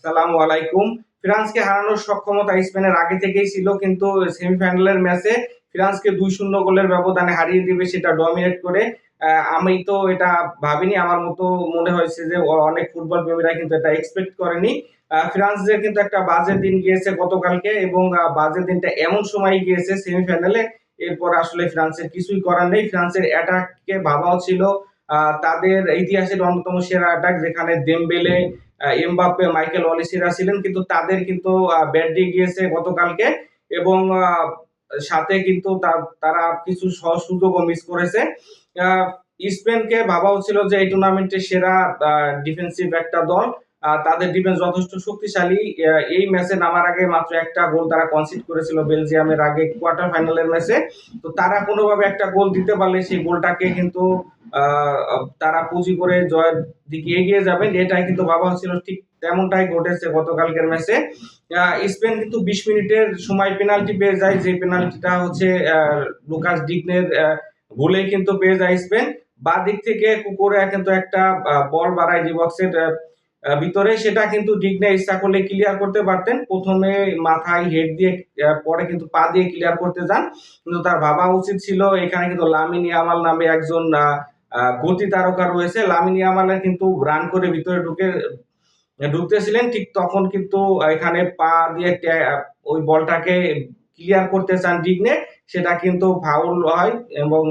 আসসালামু আলাইকুম। ফ্রান্সকে হারানোর সক্ষমতা স্পেনের আগে থেকেই ছিল, কিন্তু সেমিফাইনালের ম্যাচে ফ্রান্সকে ২-০ গোলের ব্যবধানে হারিয়ে দিবে সেটা ডমিনেট করে। আমি তো এটা ভাবিনি। আমার মতো মনে হয়েছে যে অনেক ফুটবল প্রেমীরা কিন্তু এটা এক্সপেক্ট করেনি। ফ্রান্স যে কিন্তু একটা বাজে দিন গিয়েছে গতকালকে, এবং বাজে দিনটা এমন সময় গিয়েছে সেমিফাইনালে। এরপর আসলে ফ্রান্সের কিছুই করার নেই। ফ্রান্সের অ্যাটাককে ভাবাও ছিল তাদের ইতিহাসের অন্যতম সেরা অ্যাটাক, যেখানে দেমবেলে, এমবাপ্পে, মাইকেল অলিসেরা ছিলেন, কিন্তু তাদের কিন্তু ব্যাড ডে গিয়েছে গতকালকে। এবং সাথে কিন্তু তারা কিছু সহজ সুযোগও মিস করেছে। আহ, স্পেনকে ভাবা হচ্ছিল যে এই টুর্নামেন্টের সেরা ডিফেন্সিভ একটা দল। তাদের ডিফেন্স যথেষ্ট শক্তিশালী। এই ম্যাচে নামার আগে মাত্র একটা গোল তারা কনসিড করেছিল বেলজিয়ামের আগে কোয়ার্টার ফাইনালের ম্যাচে। তো তারা কোনোভাবে একটা গোল দিতে পারলে সেই গোলটাকে কিন্তু তারা পুঁজি করে জয়ের দিকে এগিয়ে যাবেন, এটাই কিন্তু ভাবা হচ্ছিল। ঠিক তেমনটাই ঘটেছে গতকালকের ম্যাচে। স্পেন কিন্তু ২০ মিনিটের সময় পেনাল্টি পেয়ে যায়, যে পেনাল্টিটা হচ্ছে লুকাস ডিগনের ভুলেই কিন্তু পেয়ে যায় স্পেন। বাঁ দিক থেকে কুকুরে কিন্তু একটা বল বাড়ায় ডি বক্সের ভিতরে, সেটা কিন্তু ডিগনে ইচ্ছা করলে ক্লিয়ার করতে পারতেন। প্রথমে মাথায় হেড দিয়ে, পরে কিন্তু পা দিয়ে ক্লিয়ার করতে যান, কিন্তু তার ভাবা উচিত ছিল। এখানে কিন্তু লামিন ইয়ামাল নামে একজন গতি তারকা রয়েছে। লামিন ইয়ামালের কিন্তু রান করে ভিতরে ঢুকতেছিলেন, ঠিক তখন কিন্তু এখানে পা দিয়ে ওই বলটাকে ক্লিয়ার করতে চান ডিগনে, সেটা কিন্তু ফাউল হয়। এবং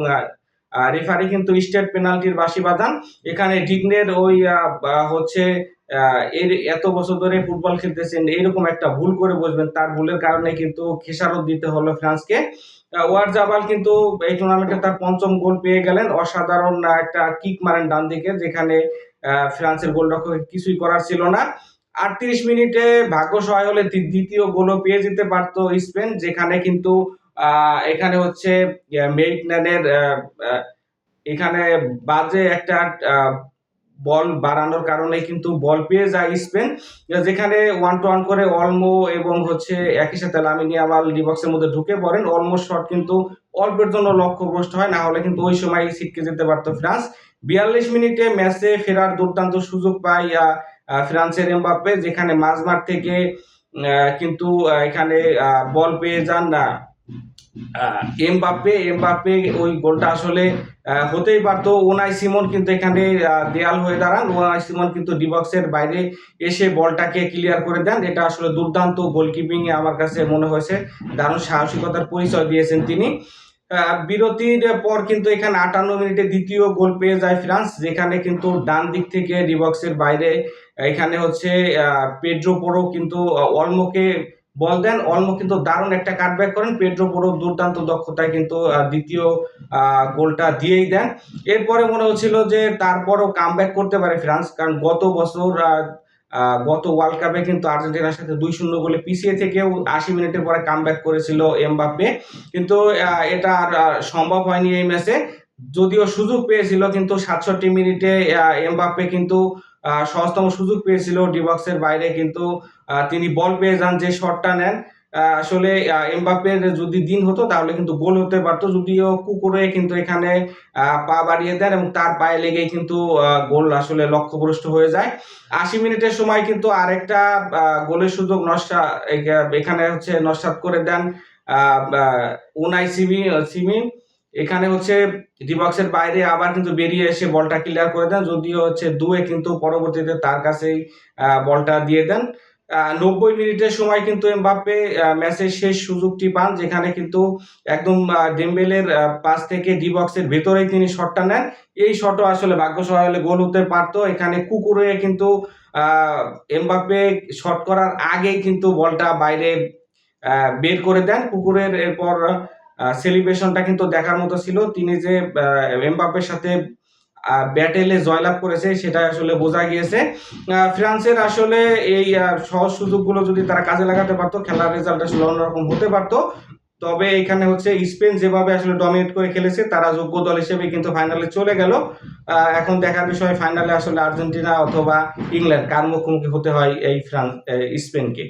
রেফারি কিন্তু স্টেট পেনাল্টির বাঁশি বাজান। এখানে ডিগনের ওই হচ্ছে এর এত বছর ধরে ফুটবল খেলতেছেন, এইরকম একটা ভুল করে বসবেন, তার ভুলের কারণে কিন্তু খেসারত দিতে হলো ফ্রান্সকে। ওয়ারজাবাল কিন্তু এই টুর্নামেন্টে তার পঞ্চম গোল পেয়ে গেলেন। অসাধারণ একটা কিক মারেন ডান দিকে, যেখানে ফ্রান্সের গোলরক্ষক কিছুই করার ছিল না। ৩৮ মিনিটে ভাগ্য সহায় হলে দ্বিতীয় গোলও পেয়ে যেতে পারতো স্পেন, যেখানে কিন্তু এখানে হচ্ছে মেইটম্যানের এখানে বাজে একটা বল বাড়ানোর কারণে কিন্তু বল পেয়ে যায় স্পেন, যেখানে 1-1 করে অলমো এবং হচ্ছে একই সাথে লামিন ইয়ামাল ডি বক্সের মধ্যে ঢুকে পড়েন। অলমো শট কিন্তু অল্পের জন্য লক্ষ্যভ্রষ্ট হয়, না হলে কিন্তু ওই সময় ছিটকে যেতে পারতো ফ্রান্স। ৪২ মিনিটে ম্যাচে ফেরার দুর্দান্ত সুযোগ পায় ফ্রান্সের এমবাপ্পে, যেখানে মাঝমাঠ থেকে কিন্তু এখানে বল পেয়ে যান না এমবাপ্পে ওই গোলটা আসলে হতেই পারতো। ওনাই সিমন কিন্তু এখানে দেয়াল হয়ে দাঁড়ান। ওনাই সিমন কিন্তু ডিবক্সের বাইরে এসে বলটাকে ক্লিয়ার করে দেন। এটা আসলে দুর্দান্ত গোলকিপিং এ আমার কাছে মনে হয়েছে। দারুণ সাহসিকতার পরিচয় দিয়েছেন তিনি। বিরতির পর কিন্তু এখানে ৫৮ মিনিটে দ্বিতীয় গোল পেয়ে যায় ফ্রান্স, যেখানে কিন্তু ডান দিক থেকে ডিবক্সের বাইরে এখানে হচ্ছে পেড্রো পোরো কিন্তু অলমোকে বল দেন। অলমো কিন্তু দারুণ একটা কাটব্যাক করেন। পেড্রো পোরো দুর্দান্ত দক্ষতায় কিন্তু দ্বিতীয় গোলটা দিয়েই দেন। এরপরে মনে হচ্ছিল যে তারপরও কামব্যাক করতে পারে ফ্রান্স, কারণ গত বছর গত ওয়ার্ল্ড কাপে কিন্তু আর্জেন্টিনার সাথে ২-০ গোলে পিছিয়ে থেকেও ৮০ মিনিটের পরে কামব্যাক করেছিল এমবাপ্পে, কিন্তু এটা আর সম্ভব হয়নি এই ম্যাচে। যদিও সুযোগ পেয়েছিল, কিন্তু ৬৭ মিনিটে এমবাপ্পে কিন্তু সহজতম সুযোগ পেয়েছিল ডিবক্সের বাইরে, কিন্তু তিনি বল পেয়ে যান, যে শটটা নেন। আসলে এমবাপ্পের যদি দিন হতো তাহলে কিন্তু গোল হতে পারতো, যদিও কুকুরে কিন্তু এখানে পা বাড়িয়ে দেন এবং তার পায়ে লেগেই কিন্তু গোল আসলে লক্ষ্যভ্রষ্ট হয়ে যায়। ৮০ মিনিটের সময় কিন্তু আরেকটা গোলের সুযোগ এখানে হচ্ছে নস্যাৎ করে দেন উনাই সিমি। এখানে হচ্ছে ডিবক্সের বাইরে আবার কিন্তু বেরিয়ে এসে বলটা ক্লিয়ার করে দেন, যদিও হচ্ছে দুয়ে কিন্তু পরবর্তীতে তার কাছেই বলটা দিয়ে দেন। ৯০ মিনিটের সময় কিন্তু এমবাপ্পে ম্যাচের শেষ সুযোগটি পান, যেখানে কিন্তু একদম ডেম্বেলের পাস থেকে ডি বক্সের ভেতরেই তিনি শটটা নেন। এই শটও আসলে ভাগ্য সহায় হলে গোল হতে পারতো। এখানে কুকুরে কিন্তু এমবাপ্পে শট করার আগেই কিন্তু বলটা বাইরে বের করে দেন কুকুরের। এরপর সেলিব্রেশনটা কিন্তু দেখার মতো ছিল। তিনি যে এমবাপ্পের সাথে ব্যাটেলে জয়লাভ করেছে সেটা আসলে বোঝা গিয়েছে। ফ্রান্সের আসলে এই সহজ সুযোগগুলো যদি তারা কাজে লাগাতে পারতো, খেলার রেজাল্ট আসলে অন্যরকম হতে পারতো। তবে এখানে হচ্ছে স্পেন যেভাবে আসলে ডমিনেট করে খেলেছে, তারা যোগ্য দল হিসেবে কিন্তু ফাইনালে চলে গেল। এখন দেখার বিষয় ফাইনালে আসলে আর্জেন্টিনা অথবা ইংল্যান্ড কার মুখোমুখি হতে হয় এই স্পেনকে।